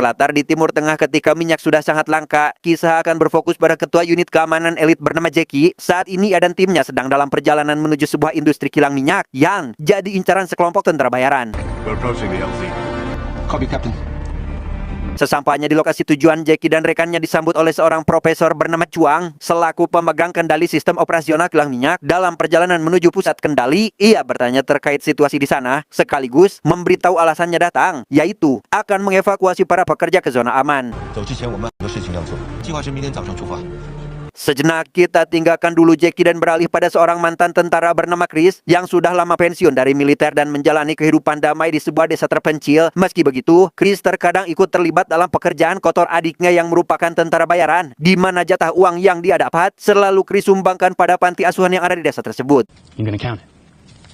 Berlatar di Timur Tengah ketika minyak sudah sangat langka, kisah akan berfokus pada ketua unit keamanan elit bernama Jackie. Saat ini ia dan timnya sedang dalam perjalanan menuju sebuah industri kilang minyak yang jadi incaran sekelompok tentara bayaran. We're approaching the LZ. Copy, Captain. Sesampainya di lokasi tujuan, Jackie dan rekannya disambut oleh seorang profesor bernama Chuang selaku pemegang kendali sistem operasional kilang minyak. Dalam perjalanan menuju pusat kendali, ia bertanya terkait situasi di sana, sekaligus memberitahu alasannya datang, yaitu akan mengevakuasi para pekerja ke zona aman. 走之前我们很多事情要做，计划是明天早上出发。 Sejenak kita tinggalkan dulu Jackie dan beralih pada seorang mantan tentara bernama Chris yang sudah lama pensiun dari militer dan menjalani kehidupan damai di sebuah desa terpencil. Meski begitu, Chris terkadang ikut terlibat dalam pekerjaan kotor adiknya yang merupakan tentara bayaran, di mana jatah uang yang dia dapat selalu Chris sumbangkan pada panti asuhan yang ada di desa tersebut. You gonna count it?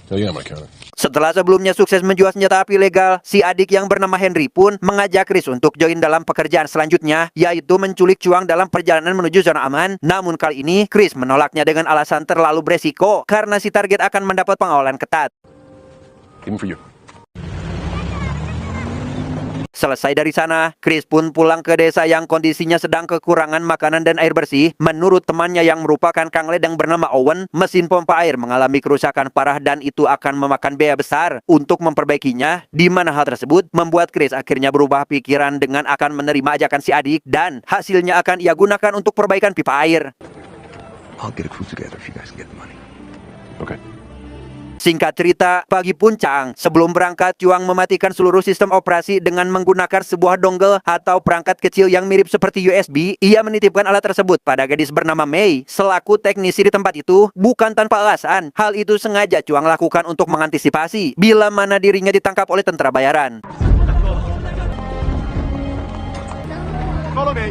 Oh yeah, my counter. Setelah sebelumnya sukses menjual senjata api legal, si adik yang bernama Henry pun mengajak Chris untuk join dalam pekerjaan selanjutnya, yaitu menculik Chuang dalam perjalanan menuju zona aman. Namun kali ini, Chris menolaknya dengan alasan terlalu beresiko karena si target akan mendapat pengawalan ketat. Even for you. Selesai dari sana, Chris pun pulang ke desa yang kondisinya sedang kekurangan makanan dan air bersih. Menurut temannya yang merupakan Kang Ledang bernama Owen, mesin pompa air mengalami kerusakan parah dan itu akan memakan biaya besar untuk memperbaikinya, di mana hal tersebut membuat Chris akhirnya berubah pikiran dengan akan menerima ajakan si adik dan hasilnya akan ia gunakan untuk perbaikan pipa air. I'll get a crew together if you guys can get the money. Okay. Singkat cerita, pagi puncak, sebelum berangkat, Chuang mematikan seluruh sistem operasi dengan menggunakan sebuah dongle atau perangkat kecil yang mirip seperti USB. Ia menitipkan alat tersebut pada gadis bernama Mei, selaku teknisi di tempat itu, bukan tanpa alasan. Hal itu sengaja Chuang lakukan untuk mengantisipasi bila mana dirinya ditangkap oleh tentara bayaran. Follow me.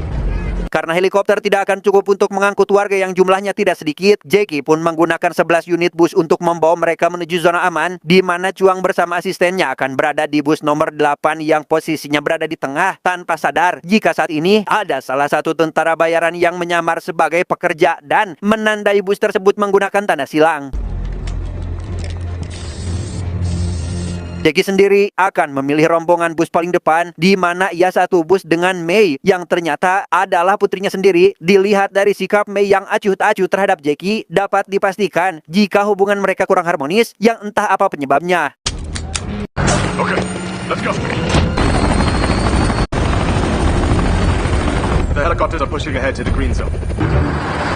Karena helikopter tidak akan cukup untuk mengangkut warga yang jumlahnya tidak sedikit, Jackie pun menggunakan 11 unit bus untuk membawa mereka menuju zona aman, di mana Chuang bersama asistennya akan berada di bus nomor 8 yang posisinya berada di tengah, tanpa sadar jika saat ini ada salah satu tentara bayaran yang menyamar sebagai pekerja dan menandai bus tersebut menggunakan tanda silang. Jackie sendiri akan memilih rombongan bus paling depan, di mana ia satu bus dengan Mei yang ternyata adalah putrinya sendiri. Dilihat dari sikap Mei yang acuh tak acuh terhadap Jackie, dapat dipastikan jika hubungan mereka kurang harmonis yang entah apa penyebabnya. Okay, let's go. The helicopters are pushing ahead to the green zone.